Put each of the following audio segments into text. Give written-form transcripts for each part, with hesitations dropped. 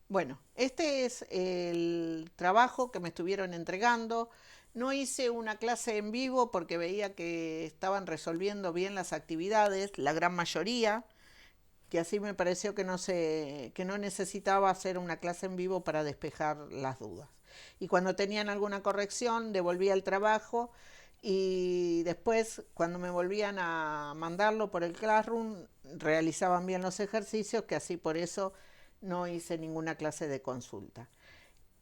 Bueno, este es el trabajo que me estuvieron entregando. No hice una clase en vivo porque veía que estaban resolviendo bien las actividades, la gran mayoría, que así me pareció que no necesitaba hacer una clase en vivo para despejar las dudas. Y cuando tenían alguna corrección, devolvía el trabajo y después, cuando me volvían a mandarlo por el Classroom, realizaban bien los ejercicios, que así por eso no hice ninguna clase de consulta.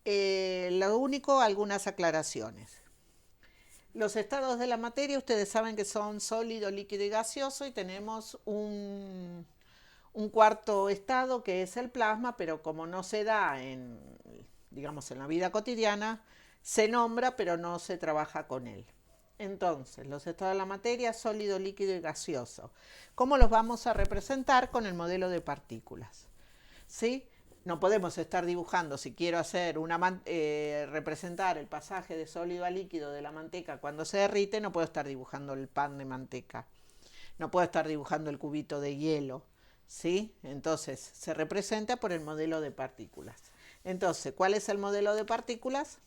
Lo único, algunas aclaraciones. Los estados de la materia, ustedes saben que son sólido, líquido y gaseoso, y tenemos un cuarto estado que es el plasma, pero como no se da digamos, en la vida cotidiana, se nombra, pero no se trabaja con él. Entonces, los estados de la materia, sólido, líquido y gaseoso. ¿Cómo los vamos a representar con el modelo de partículas? ¿Sí? No podemos estar dibujando, si quiero hacer representar el pasaje de sólido a líquido de la manteca cuando se derrite, no puedo estar dibujando el pan de manteca, no puedo estar dibujando el cubito de hielo, ¿sí? Entonces se representa por el modelo de partículas. Entonces, ¿cuál es el modelo de partículas?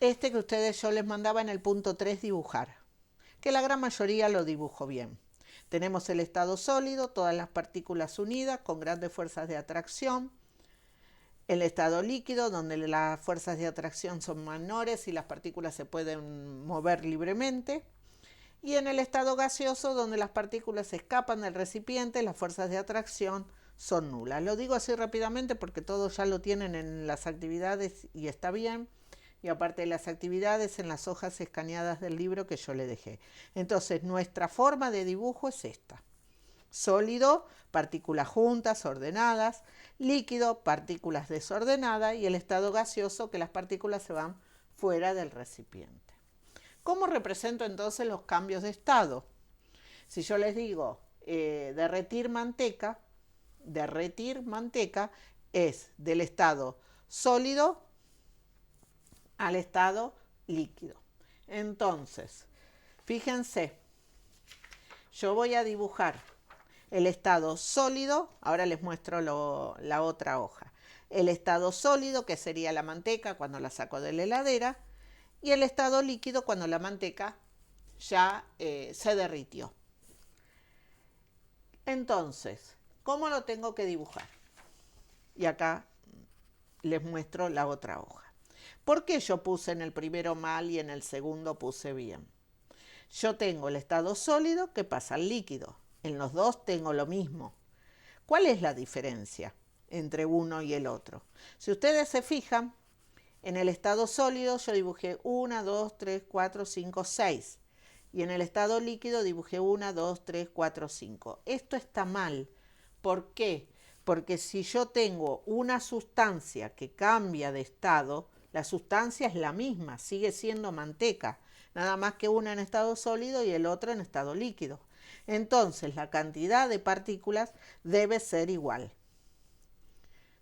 Este que ustedes yo les mandaba en el punto 3 dibujar, que la gran mayoría lo dibujo bien. Tenemos el estado sólido, todas las partículas unidas con grandes fuerzas de atracción. El estado líquido, donde las fuerzas de atracción son menores y las partículas se pueden mover libremente. Y en el estado gaseoso, donde las partículas escapan del recipiente, las fuerzas de atracción son nulas. Lo digo así rápidamente porque todos ya lo tienen en las actividades y está bien. Y aparte de las actividades, en las hojas escaneadas del libro que yo le dejé. Entonces, nuestra forma de dibujo es esta. Sólido, partículas juntas, ordenadas. Líquido, partículas desordenadas. Y el estado gaseoso, que las partículas se van fuera del recipiente. ¿Cómo represento entonces los cambios de estado? Si yo les digo derretir manteca es del estado sólido al estado líquido. Entonces, fíjense, yo voy a dibujar el estado sólido, ahora les muestro la otra hoja. El estado sólido, que sería la manteca cuando la saco de la heladera, y el estado líquido cuando la manteca ya se derritió. Entonces, ¿cómo lo tengo que dibujar? Y acá les muestro la otra hoja. ¿Por qué yo puse en el primero mal y en el segundo puse bien? Yo tengo el estado sólido que pasa al líquido. En los dos tengo lo mismo. ¿Cuál es la diferencia entre uno y el otro? Si ustedes se fijan, en el estado sólido yo dibujé 1, 2, 3, 4, 5, 6. Y en el estado líquido dibujé 1, 2, 3, 4, 5. Esto está mal. ¿Por qué? Porque si yo tengo una sustancia que cambia de estado, la sustancia es la misma, sigue siendo manteca, nada más que una en estado sólido y el otro en estado líquido. Entonces la cantidad de partículas debe ser igual.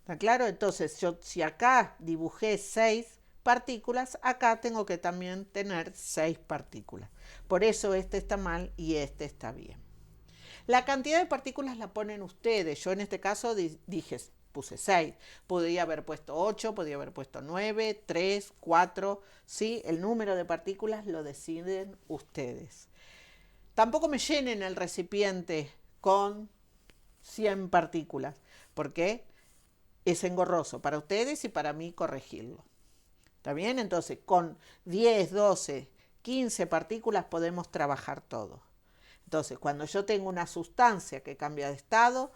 ¿Está claro? Entonces, yo si acá dibujé 6 partículas, acá tengo que también tener 6 partículas. Por eso este está mal y este está bien. La cantidad de partículas la ponen ustedes. Yo en este caso dije, puse 6. Podría haber puesto 8, podría haber puesto 9, 3, 4. ¿Sí? El número de partículas lo deciden ustedes. Tampoco me llenen el recipiente con 100 partículas. ¿Por qué? Es engorroso para ustedes y para mí corregirlo. ¿Está bien? Entonces, con 10, 12, 15 partículas podemos trabajar todo. Entonces, cuando yo tengo una sustancia que cambia de estado,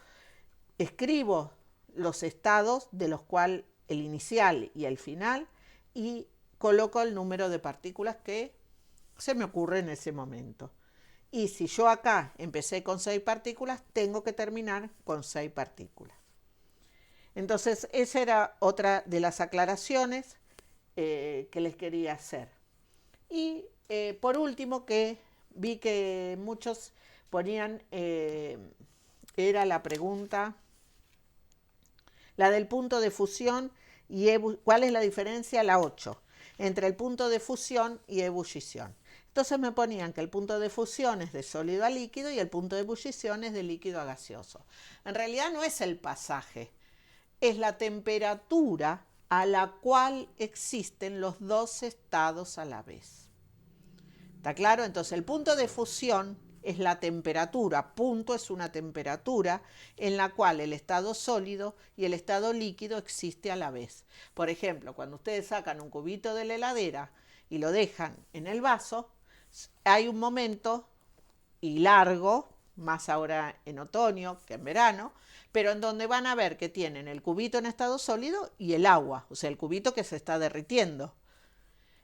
escribo los estados de los cuales el inicial y el final y coloco el número de partículas que se me ocurre en ese momento. Y si yo acá empecé con 6 partículas, tengo que terminar con 6 partículas. Entonces, esa era otra de las aclaraciones que les quería hacer. Y por último, que vi que muchos ponían, era la pregunta, la del punto de fusión y ¿cuál es la diferencia? La 8, entre el punto de fusión y ebullición. Entonces me ponían que el punto de fusión es de sólido a líquido y el punto de ebullición es de líquido a gaseoso. En realidad no es el pasaje, es la temperatura a la cual existen los dos estados a la vez. ¿Está claro? Entonces el punto de fusión es la temperatura. Punto es una temperatura en la cual el estado sólido y el estado líquido existe a la vez. Por ejemplo, cuando ustedes sacan un cubito de la heladera y lo dejan en el vaso, hay un momento y largo, más ahora en otoño que en verano, pero en donde van a ver que tienen el cubito en estado sólido y el agua, o sea, el cubito que se está derritiendo.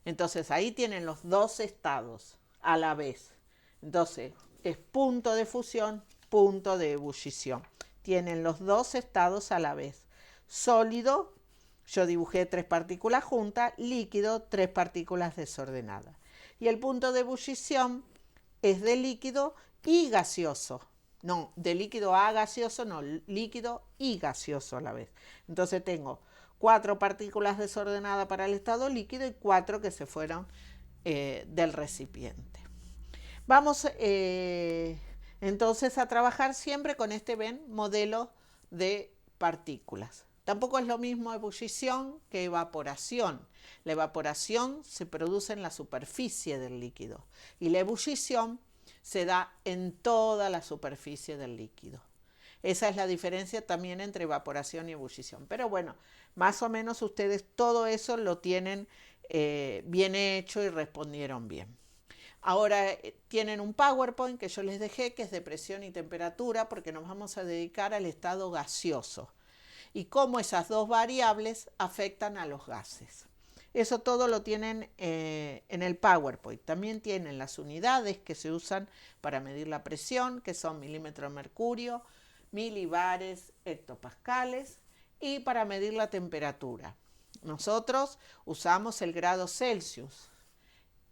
Entonces ahí tienen los dos estados a la vez. Entonces es punto de fusión, punto de ebullición. Tienen los dos estados a la vez. Sólido, yo dibujé 3 partículas juntas, líquido, 3 partículas desordenadas. Y el punto de ebullición es de líquido y gaseoso. No, de líquido a gaseoso, no, líquido y gaseoso a la vez. Entonces tengo 4 partículas desordenadas para el estado líquido y 4 que se fueron del recipiente. Vamos entonces a trabajar siempre con este, ven, modelo de partículas. Tampoco es lo mismo ebullición que evaporación. La evaporación se produce en la superficie del líquido y la ebullición se da en toda la superficie del líquido. Esa es la diferencia también entre evaporación y ebullición. Pero bueno, más o menos ustedes todo eso lo tienen bien hecho y respondieron bien. Ahora tienen un PowerPoint que yo les dejé, que es de presión y temperatura, porque nos vamos a dedicar al estado gaseoso y cómo esas dos variables afectan a los gases. Eso todo lo tienen en el PowerPoint. También tienen las unidades que se usan para medir la presión, que son milímetros de mercurio, milibares, hectopascales, y para medir la temperatura. Nosotros usamos el grado Celsius,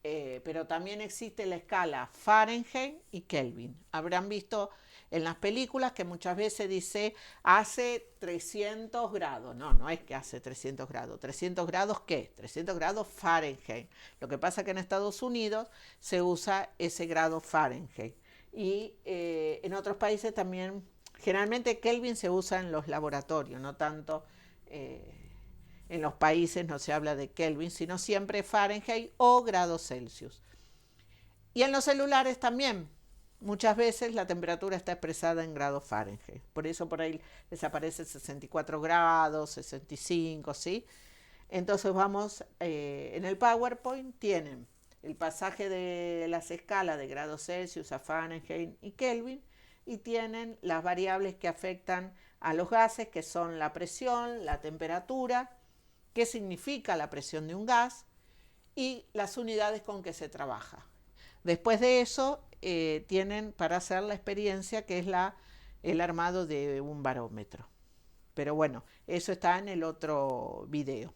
pero también existe la escala Fahrenheit y Kelvin. Habrán visto en las películas que muchas veces dice hace 300 grados. No, no es que hace 300 grados. ¿300 grados qué? 300 grados Fahrenheit. Lo que pasa es que en Estados Unidos se usa ese grado Fahrenheit. Y en otros países también, generalmente Kelvin se usa en los laboratorios, no tanto en los países no se habla de Kelvin, sino siempre Fahrenheit o grados Celsius. Y en los celulares también. Muchas veces la temperatura está expresada en grados Fahrenheit. Por eso por ahí les aparece 64 grados, 65, ¿sí? Entonces vamos, en el PowerPoint tienen el pasaje de las escalas de grados Celsius a Fahrenheit y Kelvin, y tienen las variables que afectan a los gases, que son la presión, la temperatura, qué significa la presión de un gas y las unidades con que se trabaja. Después de eso tienen para hacer la experiencia que es el armado de un barómetro. Pero bueno, eso está en el otro video.